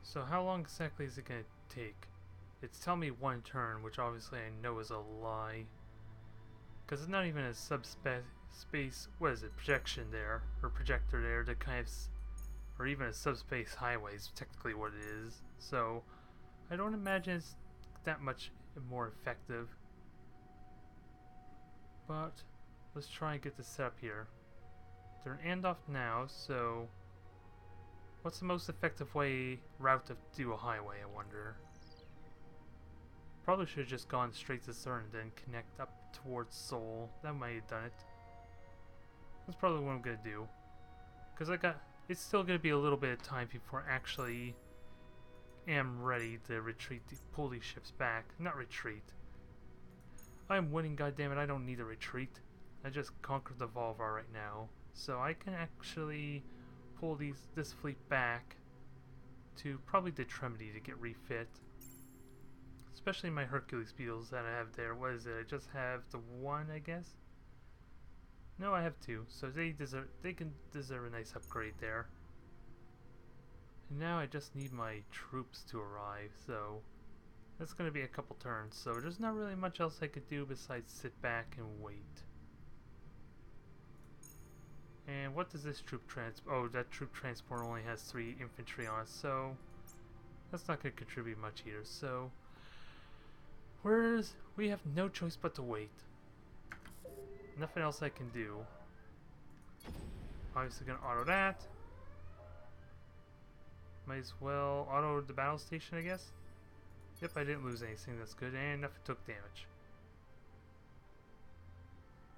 So how long exactly is it going to take? It's telling me 1 turn, which obviously I know is a lie. Because it's not even a subspace, what is it, projection there, or projector there to kind of, or even a subspace highway is technically what it is. So I don't imagine it's that much more effective. But let's try and get this set up here. They're an handoff now, so what's the most effective route to do a highway, I wonder? Probably should have just gone straight to CERN and then connect up towards Seoul. That might have done it. That's probably what I'm gonna do. Because it's still gonna be a little bit of time before I actually am ready to pull these ships back. Not retreat. I'm winning, goddammit, I don't need a retreat. I just conquered the Vulfar right now. So I can actually pull this fleet back to probably the Tremedy to get refit. Especially my Hercules Beetles that I have there. What is it? I just have the one, I guess? No, I have two. So they can deserve a nice upgrade there. And now I just need my troops to arrive, so that's going to be a couple turns. So there's not really much else I could do besides sit back and wait. And what does this troop transport? Oh, that troop transport only has 3 infantry on it, so that's not going to contribute much either. So we have no choice but to wait. Nothing else I can do. Obviously going to auto that. Might as well auto the battle station, I guess. Yep, I didn't lose anything. That's good, and nothing took damage.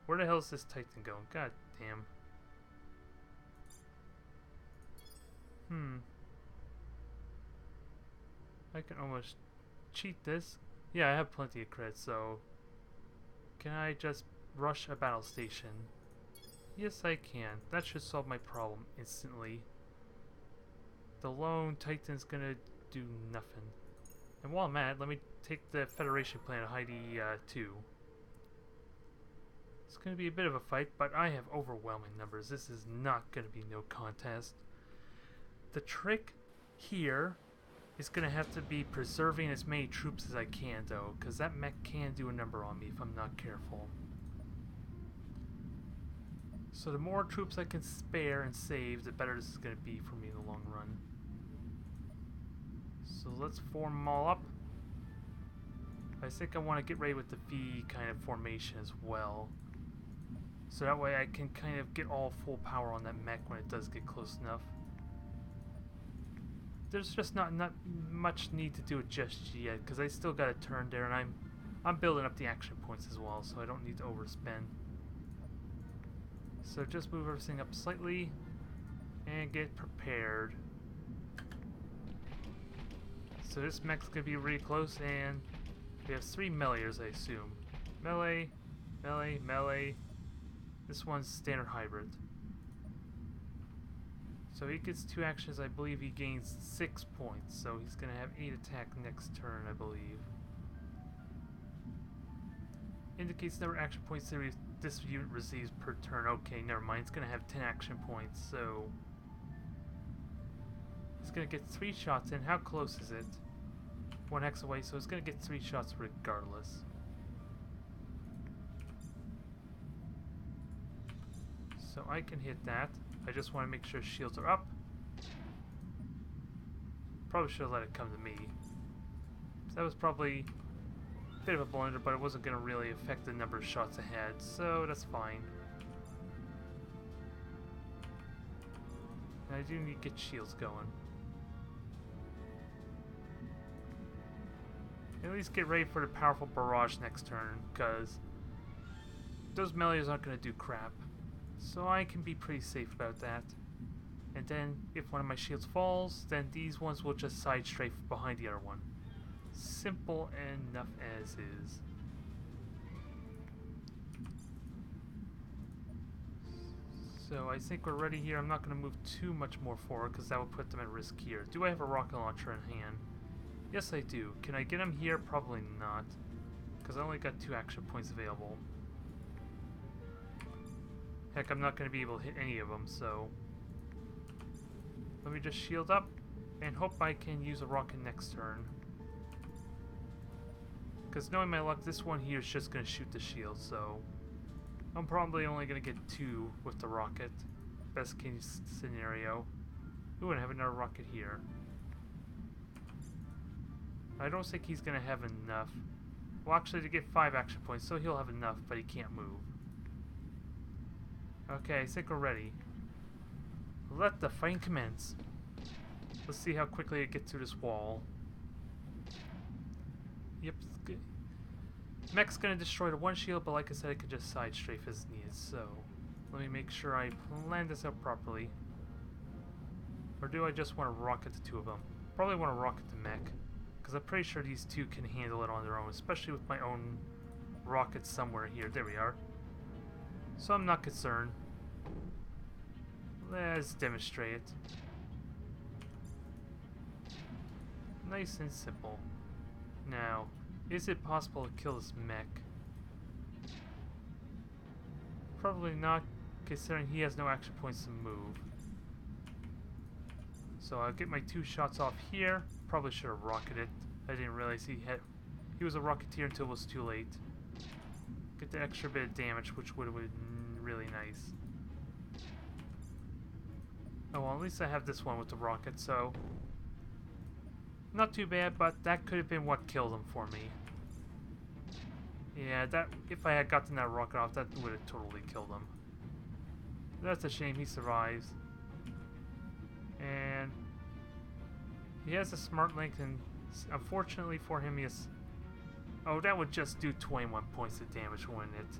Where the hell is this Titan going? God damn. I can almost cheat this. Yeah, I have plenty of credits, so can I just rush a battle station? Yes, I can. That should solve my problem instantly. The lone Titan's gonna do nothing. And while I'm at it, let me take the Federation planet Heidi 2. It's gonna be a bit of a fight, but I have overwhelming numbers. This is not gonna be no contest. The trick here is gonna have to be preserving as many troops as I can, though, because that mech can do a number on me if I'm not careful. So the more troops I can spare and save, the better this is going to be for me in the long run. So let's form them all up. I think I want to get ready with the V kind of formation as well. So that way I can kind of get all full power on that mech when it does get close enough. There's just not much need to do it just yet, because I still got a turn there, and I'm building up the action points as well, so I don't need to overspend. So just move everything up slightly and get prepared. So this mech's gonna be really close, and we have 3 meleeers, I assume. Melee, melee, melee. This one's standard hybrid. So he gets 2 actions. I believe he gains 6 points. So he's gonna have 8 attack next turn, I believe. Indicates the number of action points this unit receives per turn. Okay, never mind. It's gonna have 10 action points, so it's gonna get 3 shots in. How close is it? 1 hex away, so it's gonna get 3 shots regardless. So I can hit that. I just want to make sure shields are up. Probably should have let it come to me. So that was probably a bit of a blunder, but it wasn't going to really affect the number of shots ahead, so that's fine. And I do need to get shields going. At least get ready for the powerful barrage next turn, because those meleeers aren't going to do crap. So I can be pretty safe about that. And then, if one of my shields falls, then these ones will just side strafe behind the other one. Simple enough as is. So I think we're ready here. I'm not going to move too much more forward, because that would put them at risk here. Do I have a rocket launcher in hand? Yes, I do. Can I get him here? Probably not, because I only got 2 action points available. Heck, I'm not going to be able to hit any of them, so let me just shield up And hope I can use a rocket next turn. Because knowing my luck, this one here is just going to shoot the shield, so I'm probably only going to get 2 with the rocket. Best case scenario. Ooh, and I have another rocket here. I don't think he's going to have enough. Well, actually, to get 5 action points, so he'll have enough, but he can't move. Okay, I think we're ready. Let the fighting commence. Let's see how quickly it gets through this wall. Yep, it's good. Mech's gonna destroy the one shield, but like I said, I could just side strafe as needed, so let me make sure I plan this out properly. Or do I just want to rocket the 2 of them? Probably want to rocket the mech, because I'm pretty sure these 2 can handle it on their own, especially with my own rockets somewhere here. There we are. So I'm not concerned. Let's demonstrate it. Nice and simple. Now, is it possible to kill this mech? Probably not, considering he has no action points to move. So I'll get my 2 shots off here. Probably should have rocketed. I didn't realize he was a rocketeer until it was too late. Get the extra bit of damage, which would have been really nice. Oh well, at least I have this one with the rocket, so not too bad, but that could have been what killed him for me. Yeah, that if I had gotten that rocket off, that would have totally killed him. That's a shame. He survives. And he has a smart link, and unfortunately for him, he has... Oh, that would just do 21 points of damage, wouldn't it?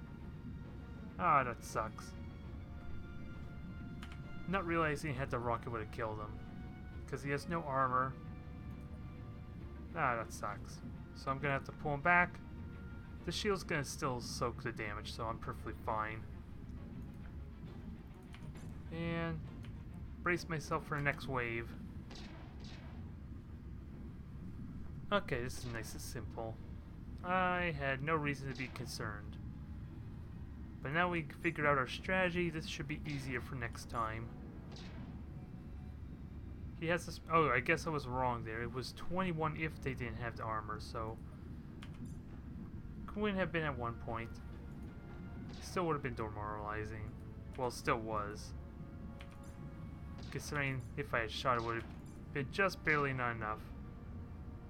Ah, that sucks. Not realizing he had the rocket would have killed him. Because he has no armor. Ah, that sucks. So I'm going to have to pull him back. The shield's going to still soak the damage, so I'm perfectly fine. And brace myself for the next wave. Okay, this is nice and simple. I had no reason to be concerned. But now we figured out our strategy, this should be easier for next time. He has this... Oh, I guess I was wrong there. It was 21 if they didn't have the armor, so... Could have been at one point. Still would have been demoralizing. Well, still was. Considering if I had shot, it would have been just barely not enough.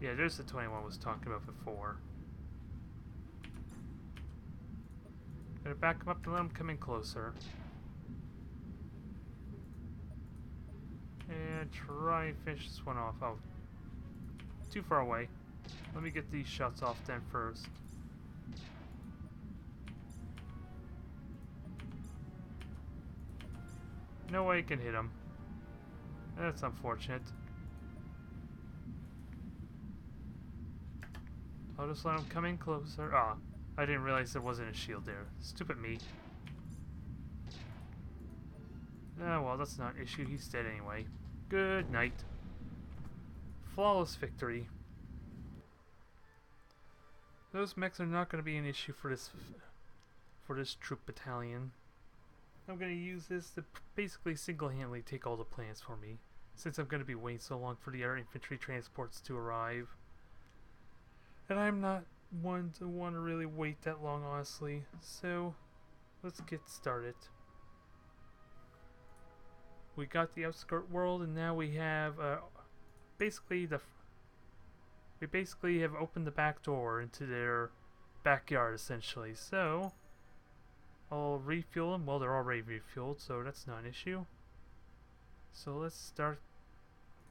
Yeah, there's the 21 I was talking about before. Gonna back him up and let him come in closer. And try and finish this one off. Oh, too far away. Let me get these shots off then first. No way I can hit him. That's unfortunate. I'll just let him come in closer. Ah, I didn't realize there wasn't a shield there. Stupid me. Ah, well, that's not an issue. He's dead anyway. Good night. Flawless victory. Those mechs are not going to be an issue for this troop battalion. I'm going to use this to basically single-handedly take all the plans for me, since I'm going to be waiting so long for the air infantry transports to arrive. And I'm not one to want to really wait that long, honestly. So, let's get started. We got the outskirt world, and now we have basically have opened the back door into their backyard, essentially. So I'll refuel them. Well, they're already refueled, so that's not an issue. So let's start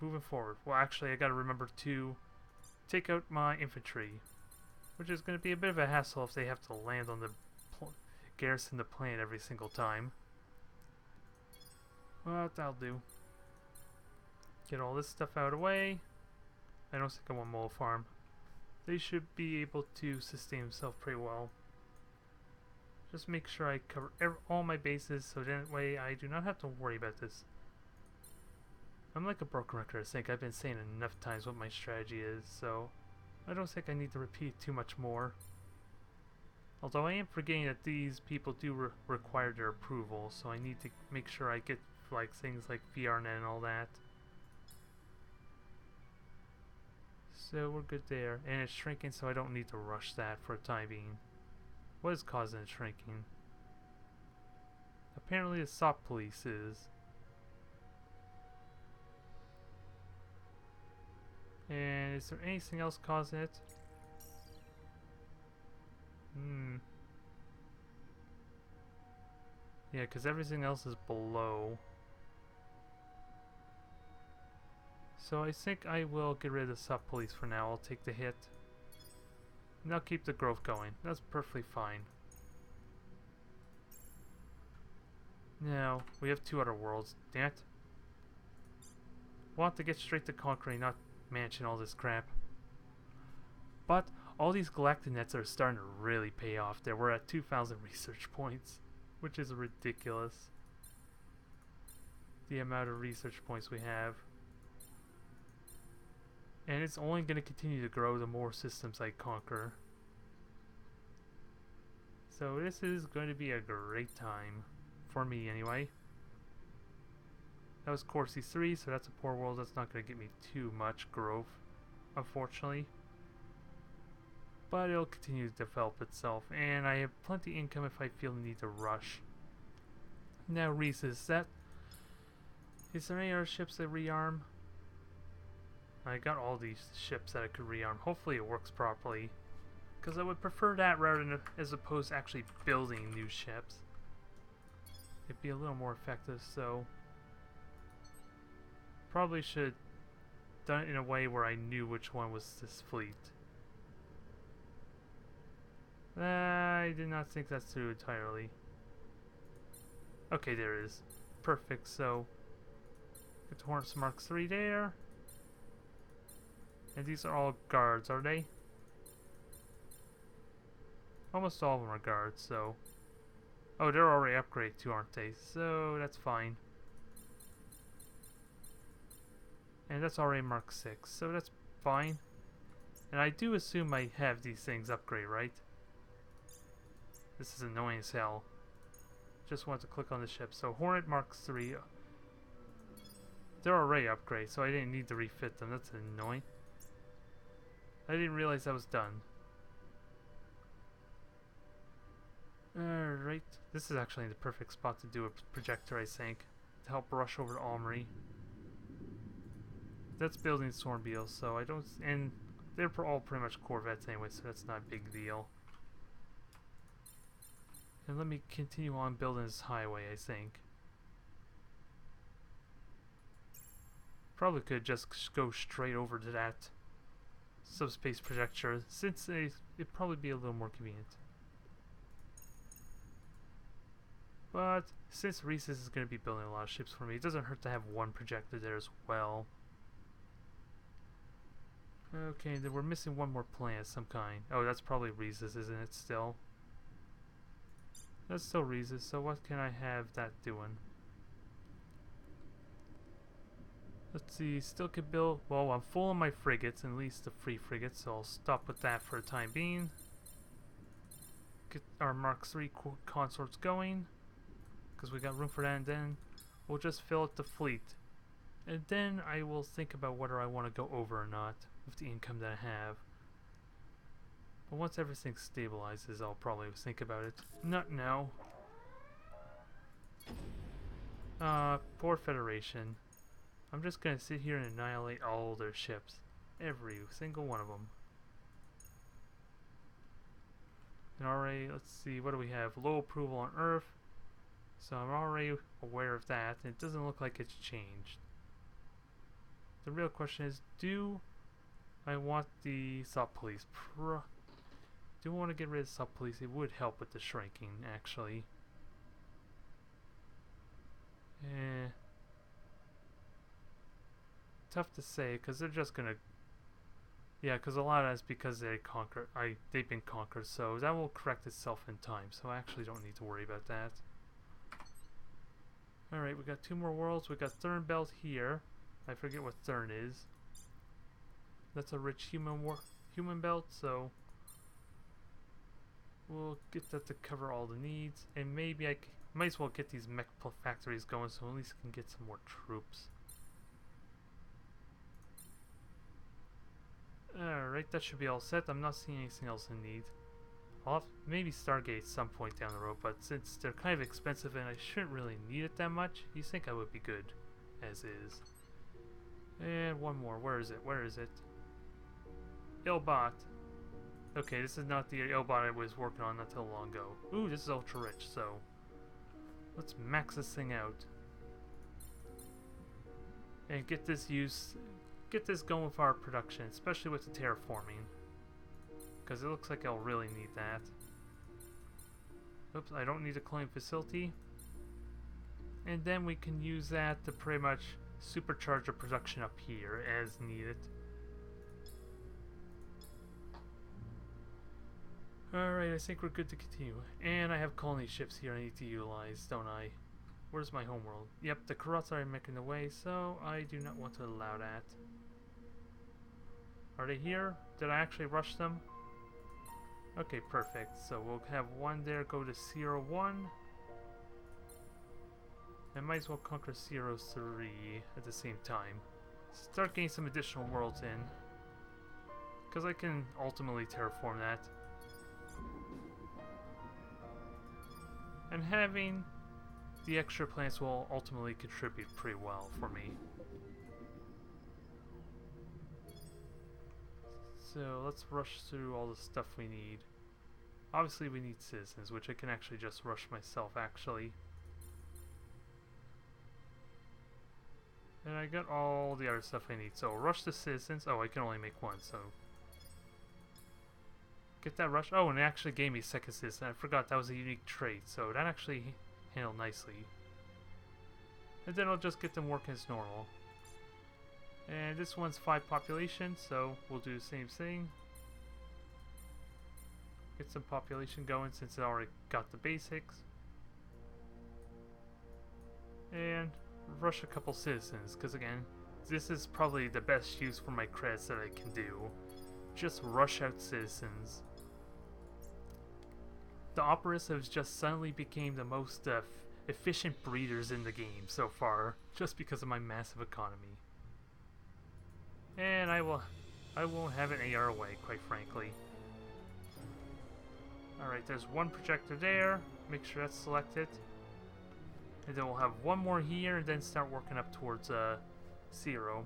moving forward. Well, actually, I got to remember to take out my infantry, which is going to be a bit of a hassle if they have to land on the garrison the plant every single time. Well, that'll do. Get all this stuff out of the way. I don't think I want mole farm. They should be able to sustain themselves pretty well. Just make sure I cover all my bases so that way I do not have to worry about this. I'm like a broken record, I think. I've been saying enough times what my strategy is, so I don't think I need to repeat too much more. Although I am forgetting that these people do require their approval, so I need to make sure I get like things like VRNet and all that. So we're good there. And it's shrinking, so I don't need to rush that for the time being. What is causing it shrinking? Apparently the SOP police is. And is there anything else causing it? Yeah, because everything else is below. So I think I will get rid of the SOP police for now. I'll take the hit. And I'll keep the growth going. That's perfectly fine. Now, we have 2 other worlds. Damn it. Want to get straight to conquering, not managing all this crap. But all these galactic nets are starting to really pay off there. We're at 2,000 research points, which is ridiculous. The amount of research points we have. And it's only going to continue to grow the more systems I conquer. So this is going to be a great time. For me, anyway. That was Core C3, so that's a poor world. That's not going to get me too much growth, unfortunately. But it'll continue to develop itself. And I have plenty of income if I feel the need to rush. Now, Reese, is there any other ships that rearm? I got all these ships that I could rearm. Hopefully it works properly. Because I would prefer that rather than as opposed to actually building new ships. It'd be a little more effective, so probably should have done it in a way where I knew which one was this fleet. I did not think that's true entirely. Okay, there it is. Perfect, so get the Hornets Mark III there. And these are all guards, are they? Almost all of them are guards, so... Oh, they're already upgraded too, aren't they? So that's fine. And that's already Mark 6, so that's fine. And I do assume I have these things upgrade, right? This is annoying as hell. Just want to click on the ship. So Hornet Mark III. They're already upgraded, so I didn't need to refit them. That's annoying. I didn't realize that was done. Alright. This is actually the perfect spot to do a projector, I think. To help rush over to Almery. That's building Storm Beetles, so I don't... And they're all pretty much Corvettes anyway, so that's not a big deal. And let me continue on building this highway, I think. Probably could just go straight over to that subspace projector, since it'd probably be a little more convenient. But since Reese's is going to be building a lot of ships for me, it doesn't hurt to have one projector there as well. Okay, then we're missing one more planet of some kind. Oh, that's probably Reese's, isn't it, still? That's still Reese's, so what can I have that doing? Let's see, still could build... Well, I'm full on my frigates, at least the free frigates, so I'll stop with that for the time being. Get our Mark III consorts going, because we got room for that, and then we'll just fill up the fleet. And then I will think about whether I want to go over or not with the income that I have. But once everything stabilizes, I'll probably think about it. Not now. Poor Federation. I'm just gonna sit here and annihilate all their ships. Every single one of them. And already, let's see, what do we have? Low approval on Earth. So I'm already aware of that, and it doesn't look like it's changed. The real question is, do I want the sub-police? Do I want to get rid of sub-police? It would help with the shrinking, actually. Tough to say, because they're just gonna... Yeah, because a lot of that's because they've been conquered, so that will correct itself in time, so I actually don't need to worry about that. Alright, we got 2 more worlds. We got Thurn Belt here. I forget what Thurn is. That's a rich human belt, so we'll get that to cover all the needs, and maybe I might as well get these mech factories going, so at least I can get some more troops. Alright, that should be all set. I'm not seeing anything else in need. I'll have maybe Stargate at some point down the road, but since they're kind of expensive and I shouldn't really need it that much, you think I would be good as is. And one more. Where is it? Where is it? Ilbot. Okay, this is not the Ilbot I was working on not too long ago. Ooh, this is ultra rich, so let's max this thing out. And get this going with our production, especially with the terraforming. Because it looks like I'll really need that. Oops, I don't need a cloning facility. And then we can use that to pretty much supercharge the production up here as needed. Alright, I think we're good to continue. And I have colony ships here I need to utilize, don't I? Where's my homeworld? Yep, the Kulrathi are making the way, so I do not want to allow that. Are they here? Did I actually rush them? Okay, perfect. So we'll have one there go to 0-1. I might as well conquer 0-3 at the same time. Start getting some additional worlds in. Because I can ultimately terraform that. And having the extra planets will ultimately contribute pretty well for me. So let's rush through all the stuff we need. Obviously we need citizens, which I can actually just rush myself actually. And I got all the other stuff I need. So rush the citizens. Oh, I can only make one, so get that rush. Oh, and it actually gave me second citizen. I forgot that was a unique trait, so that actually handled nicely. And then I'll just get them working as normal. And this one's 5 population, so we'll do the same thing. Get some population going since it already got the basics. And rush a couple citizens, because again, this is probably the best use for my credits that I can do. Just rush out citizens. The Opteris have just suddenly became the most efficient breeders in the game so far, just because of my massive economy. And I won't have an AR away, quite frankly. Alright, there's one projector there. Make sure that's selected. And then we'll have one more here, and then start working up towards 0.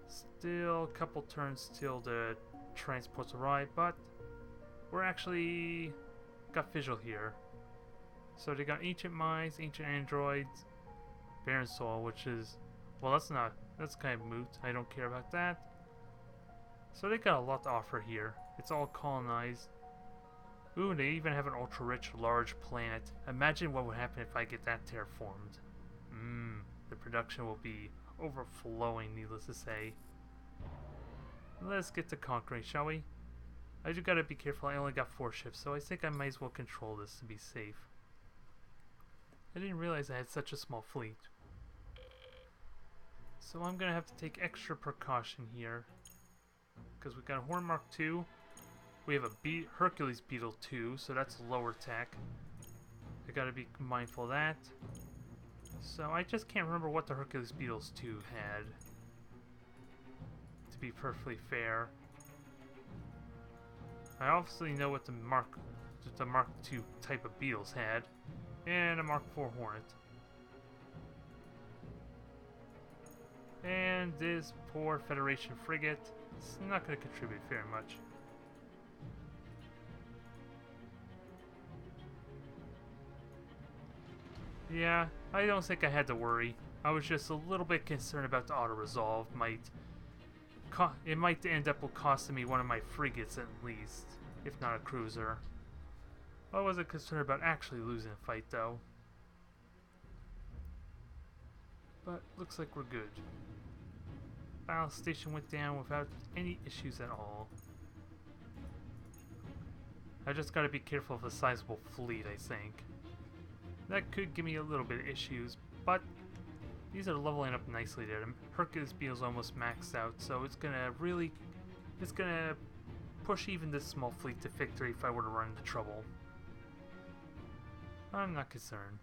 Still a couple turns till the transports arrive, but we're actually got visual here. So they got ancient mines, ancient androids, barren soil, which is, well, that's kind of moot. I don't care about that. So they got a lot to offer here. It's all colonized. Ooh, and they even have an ultra-rich large planet. Imagine what would happen if I get that terraformed. The production will be overflowing, needless to say. Let's get to conquering, shall we? I do gotta be careful, I only got 4 ships, so I think I might as well control this to be safe. I didn't realize I had such a small fleet. So I'm gonna have to take extra precaution here. Because we've got a Horn Mark II. We have a Hercules Beetle 2, so that's lower tech. I gotta be mindful of that. So I just can't remember what the Hercules Beetles 2 had. To be perfectly fair. I obviously know what the Mark II type of Beetles had. And a Mark IV Hornet. And this poor Federation frigate, it's not going to contribute very much. Yeah, I don't think I had to worry. I was just a little bit concerned about the auto-resolve. It might end up costing me one of my frigates at least, if not a cruiser. I wasn't concerned about actually losing a fight though. But looks like we're good. Battle station went down without any issues at all. I just gotta be careful of a sizable fleet, I think. That could give me a little bit of issues, but these are leveling up nicely there. Hercules Beetle's almost maxed out, so it's gonna push even this small fleet to victory if I were to run into trouble. I'm not concerned.